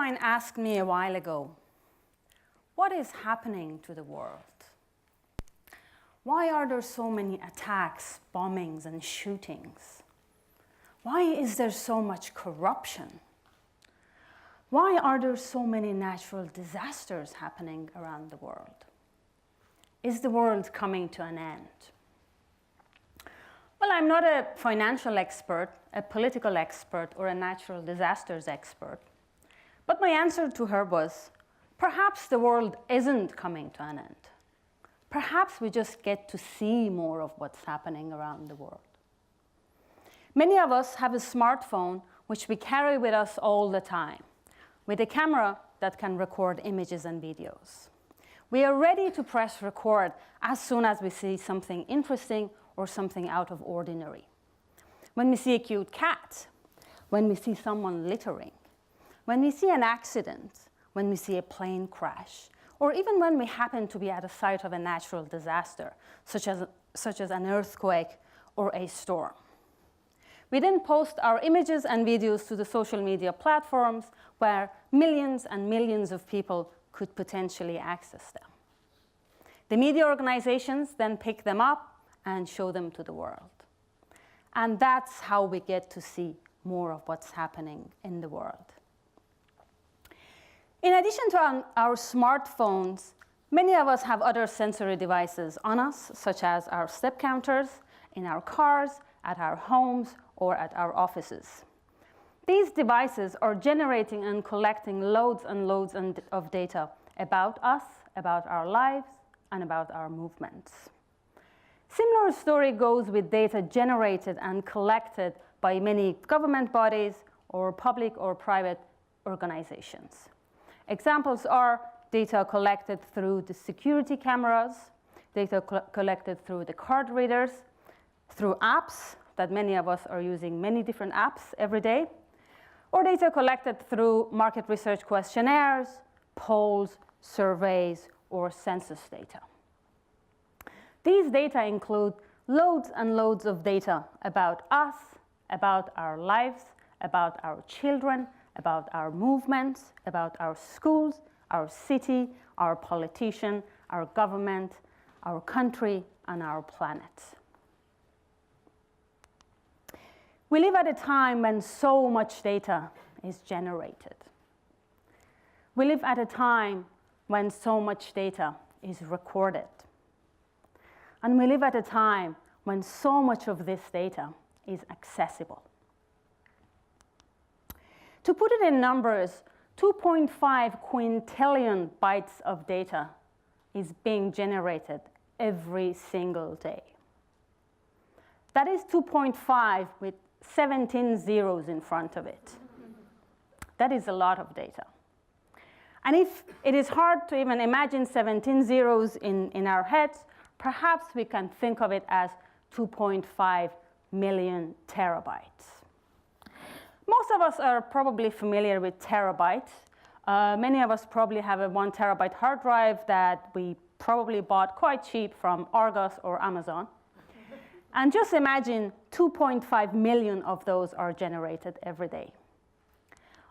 mine asked me a while ago, what is happening to the world? Why are there so many attacks, bombings, and shootings? Why is there so much corruption? Why are there so many natural disasters happening around the world? Is the world coming to an end? Well, I'm not a financial expert, a political expert, or a natural disasters expert. But my answer to her was, perhaps the world isn't coming to an end. Perhaps we just get to see more of what's happening around the world. Many of us have a smartphone which we carry with us all the time, with a camera that can record images and videos. We are ready to press record as soon as we see something interesting or something out of ordinary. When we see a cute cat, when we see someone littering, when we see an accident, when we see a plane crash, or even when we happen to be at a site of a natural disaster, such as an earthquake or a storm. We then post our images and videos to the social media platforms where millions and millions of people could potentially access them. The media organizations then pick them up and show them to the world. And that's how we get to see more of what's happening in the world. In addition to our smartphones, many of us have other sensory devices on us, such as our step counters, in our cars, at our homes, or at our offices. These devices are generating and collecting loads and loads of data about us, about our lives, and about our movements. Similar story goes with data generated and collected by many government bodies or public or private organizations. Examples are data collected through the security cameras, data collected through the card readers, through apps that many of us are using many different apps every day, or data collected through market research questionnaires, polls, surveys, or census data. These data include loads and loads of data about us, about our lives, about our children, about our movements, about our schools, our city, our politician, our government, our country, and our planet. We live at a time when so much data is generated. We live at a time when so much data is recorded. And we live at a time when so much of this data is accessible. To put it in numbers, 2.5 quintillion bytes of data is being generated every single day. That is 2.5 with 17 zeros in front of it. That is a lot of data. And if it is hard to even imagine 17 zeros in our heads, perhaps we can think of it as 2.5 million terabytes. Most of us are probably familiar with terabytes. Many of us probably have a 1 terabyte hard drive that we probably bought quite cheap from Argos or Amazon. And just imagine 2.5 million of those are generated every day.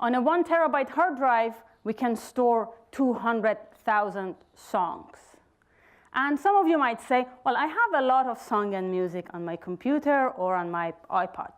On a 1 terabyte hard drive, we can store 200,000 songs. And some of you might say, well, I have a lot of song and music on my computer or on my iPod.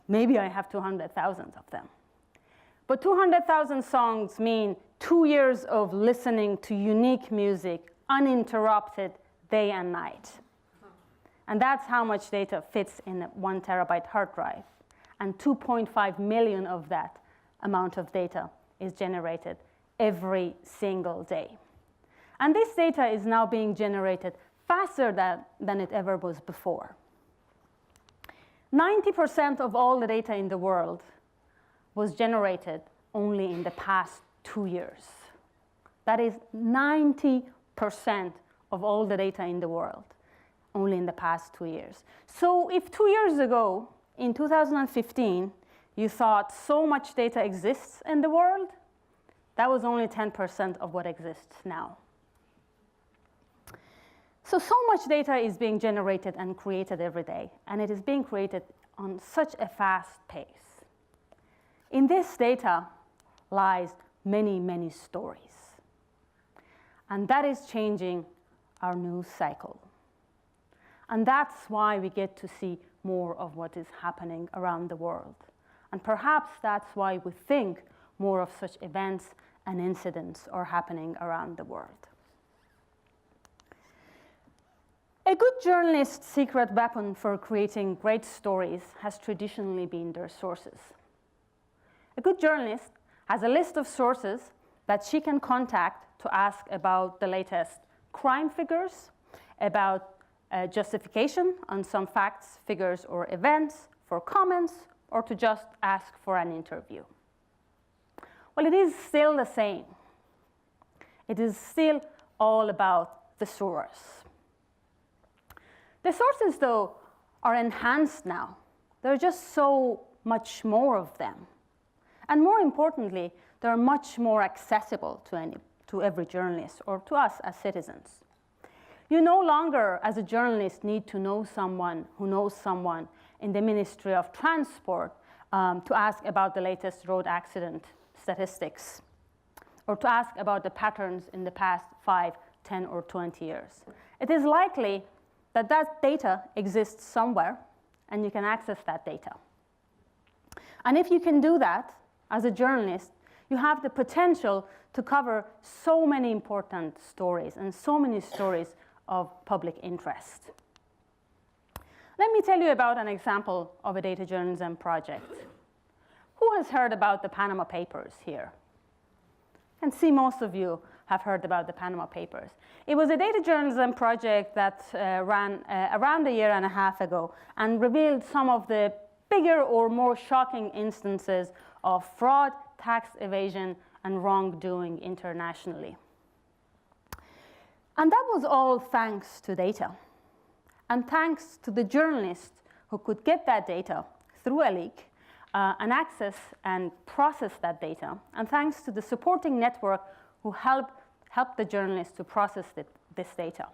Maybe I have 200,000 of them. But 200,000 songs mean 2 years of listening to unique music, uninterrupted, day and night. And that's how much data fits in a 1 terabyte hard drive. And 2.5 million of that amount of data is generated every single day. And this data is now being generated faster than it ever was before. 90% of all the data in the world was generated only in the past 2 years. That is 90% of all the data in the world, only in the past 2 years. So if 2 years ago, in 2015, you thought so much data exists in the world, that was only 10% of what exists now. So much data is being generated and created every day, and it is being created on such a fast pace. In this data, lies many, many stories. And that is changing our news cycle. And that's why we get to see more of what is happening around the world. And perhaps that's why we think more of such events and incidents are happening around the world. A good journalist's secret weapon for creating great stories has traditionally been their sources. A good journalist has a list of sources that she can contact to ask about the latest crime figures, about justification on some facts, figures, or events, for comments, or to just ask for an interview. Well, it is still the same. It is still all about the source. The sources, though, are enhanced now. There are just so much more of them. And more importantly, they're much more accessible to every journalist or to us as citizens. You no longer, as a journalist, need to know someone who knows someone in the Ministry of Transport to ask about the latest road accident statistics, or to ask about the patterns in the past 5, 10, or 20 years. It is likely that that data exists somewhere, and you can access that data. And if you can do that, as a journalist, you have the potential to cover so many important stories and so many stories of public interest. Let me tell you about an example of a data journalism project. Who has heard about the Panama Papers here? I can see most of you have heard about the Panama Papers. It was a data journalism project that ran around a year and a half ago and revealed some of the bigger or more shocking instances of fraud, tax evasion, and wrongdoing internationally. And that was all thanks to data, and thanks to the journalists who could get that data through a leak and access and process that data, and thanks to the supporting network who helped the journalists to process this data.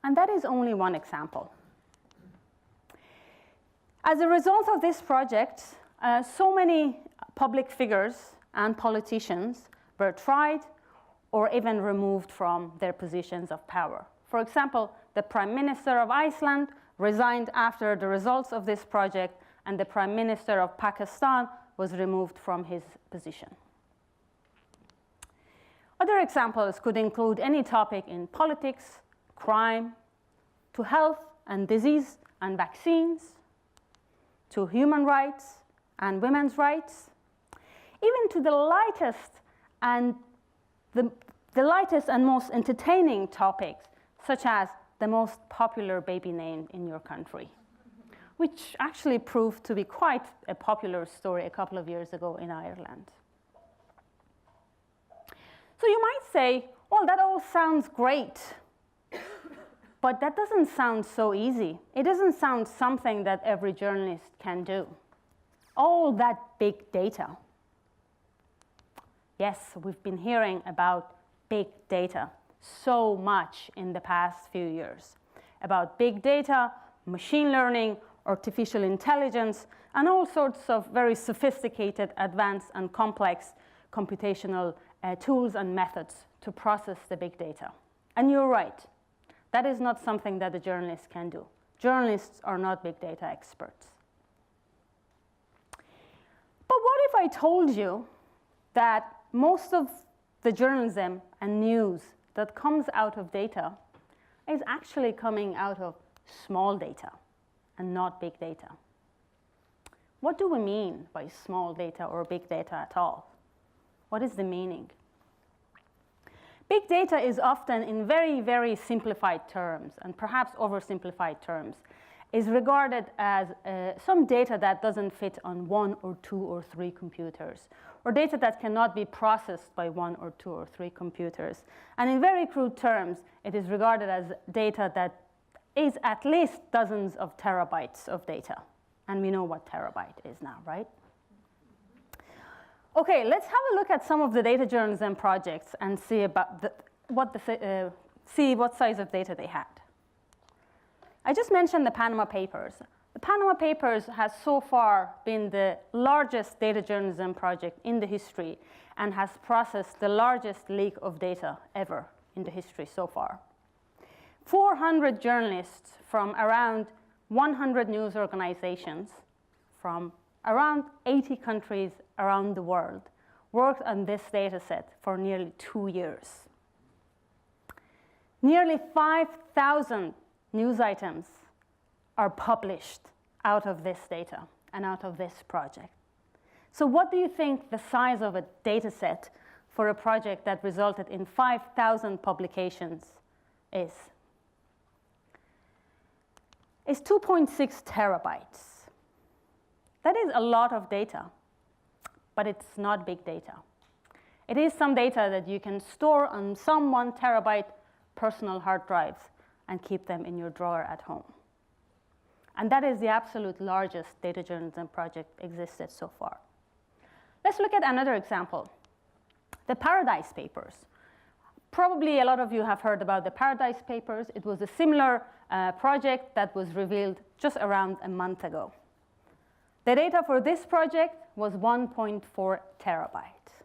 And that is only one example. As a result of this project, so many public figures and politicians were tried or even removed from their positions of power. For example, the Prime Minister of Iceland resigned after the results of this project, and the Prime Minister of Pakistan was removed from his position. Other examples could include any topic in politics, crime, to health and disease and vaccines, to human rights and women's rights, even to the lightest and most entertaining topics, such as the most popular baby name in your country, which actually proved to be quite a popular story a couple of years ago in Ireland. So you might say, well, that all sounds great, but that doesn't sound so easy. It doesn't sound something that every journalist can do. All that big data. Yes, we've been hearing about big data so much in the past few years, about big data, machine learning, artificial intelligence, and all sorts of very sophisticated, advanced, and complex computational tools and methods to process the big data. And you're right. That is not something that a journalist can do. Journalists are not big data experts. But what if I told you that most of the journalism and news that comes out of data is actually coming out of small data and not big data? What do we mean by small data or big data at all? What is the meaning? Big data is often, in very, very simplified terms, and perhaps oversimplified terms, is regarded as some data that doesn't fit on 1 or 2 or 3 computers, or data that cannot be processed by 1 or 2 or 3 computers. And in very crude terms, it is regarded as data that is at least dozens of terabytes of data. And we know what terabyte is now, right? Okay, let's have a look at some of the data journalism projects and see what size of data they had. I just mentioned the Panama Papers. The Panama Papers has so far been the largest data journalism project in the history and has processed the largest leak of data ever in the history so far. 400 journalists from around 100 news organizations from around 80 countries around the world worked on this data set for nearly 2 years. Nearly 5,000 news items are published out of this data and out of this project. So what do you think the size of a data set for a project that resulted in 5,000 publications is? It's 2.6 terabytes. That is a lot of data, but it's not big data. It is some data that you can store on some 1 terabyte personal hard drives and keep them in your drawer at home. And that is the absolute largest data journalism project existed so far. Let's look at another example, the Paradise Papers. Probably a lot of you have heard about the Paradise Papers. It was a similar project that was revealed just around a month ago. The data for this project was 1.4 terabytes.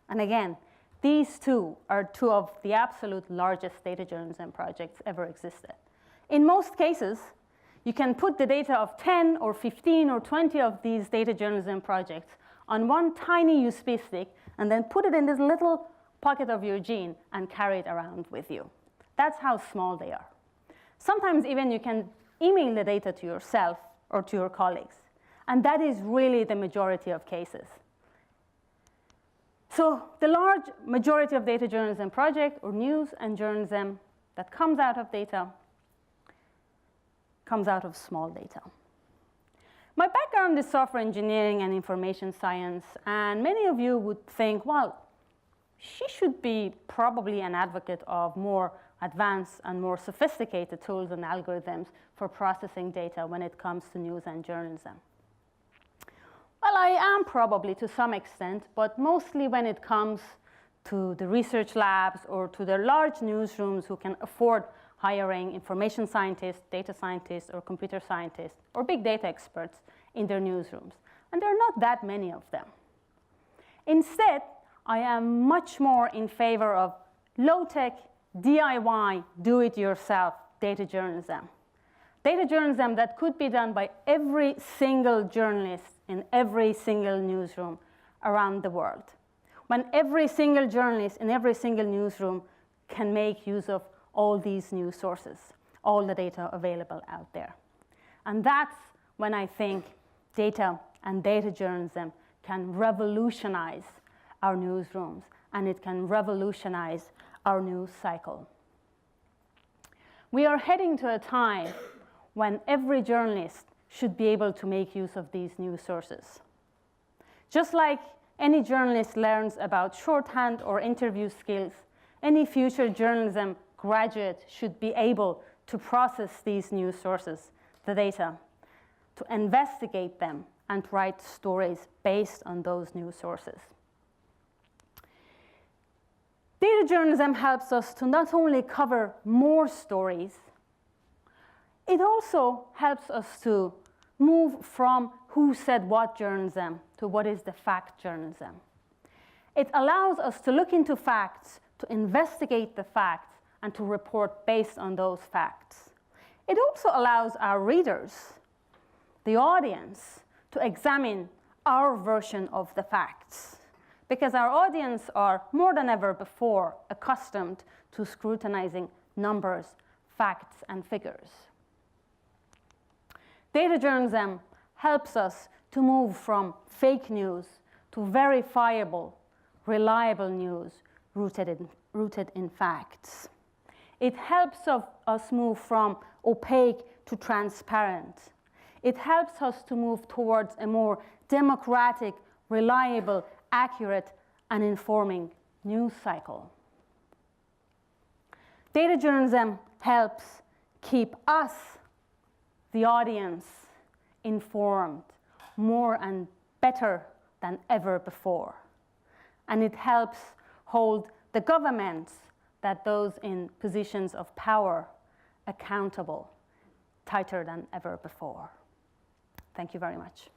And again, these two are two of the absolute largest data journalism projects ever existed. In most cases, you can put the data of 10 or 15 or 20 of these data journalism projects on one tiny USB stick and then put it in this little pocket of your jean and carry it around with you. That's how small they are. Sometimes even you can email the data to yourself or to your colleagues. And that is really the majority of cases. So the large majority of data journalism project or news and journalism that comes out of data comes out of small data. My background is software engineering and information science, and many of you would think, well, she should be probably an advocate of more advanced and more sophisticated tools and algorithms for processing data when it comes to news and journalism. Well, I am probably to some extent, but mostly when it comes to the research labs or to the large newsrooms who can afford hiring information scientists, data scientists, or computer scientists, or big data experts in their newsrooms. And there are not that many of them. Instead, I am much more in favor of low-tech, DIY, do-it-yourself data journalism. Data journalism that could be done by every single journalist in every single newsroom around the world. When every single journalist in every single newsroom can make use of all these news sources, all the data available out there. And that's when I think data and data journalism can revolutionize our newsrooms, and it can revolutionize our news cycle. We are heading to a time when every journalist should be able to make use of these news sources. Just like any journalist learns about shorthand or interview skills, any future journalism graduate should be able to process these news sources, the data, to investigate them and write stories based on those news sources. Data journalism helps us to not only cover more stories, it also helps us to move from who said what journalism to what is the fact journalism. It allows us to look into facts, to investigate the facts, and to report based on those facts. It also allows our readers, the audience, to examine our version of the facts, because our audience are more than ever before accustomed to scrutinizing numbers, facts, and figures. Data journalism helps us to move from fake news to verifiable, reliable news rooted in facts. It helps us move from opaque to transparent. It helps us to move towards a more democratic, reliable, accurate, and informing news cycle. Data journalism helps keep us, the audience, informed more and better than ever before. And it helps hold the governments, that those in positions of power, accountable tighter than ever before. Thank you very much.